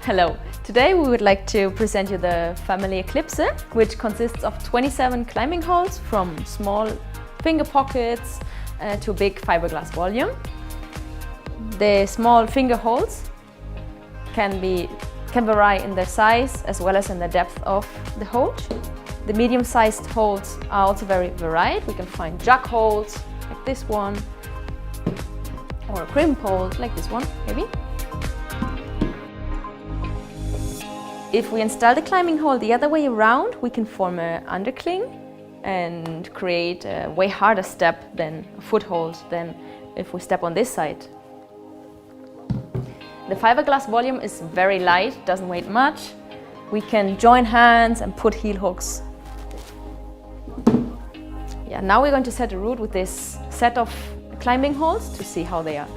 Hello, today we would like to present you the family Eclipse, which consists of 27 climbing holes from small finger pockets to a big fiberglass volume. The small finger holes can vary in their size as well as in the depth of the hole. The medium-sized holes are also very varied. We can find jug holes like this one, or a crimp hole like this one, maybe. If we install the climbing hole the other way around, we can form an undercling and create a way harder step than a foothold than if we step on this side. The fiberglass volume is very light, doesn't weigh much. We can join hands and put heel hooks. Now we're going to set a route with this set of climbing holes to see how they are.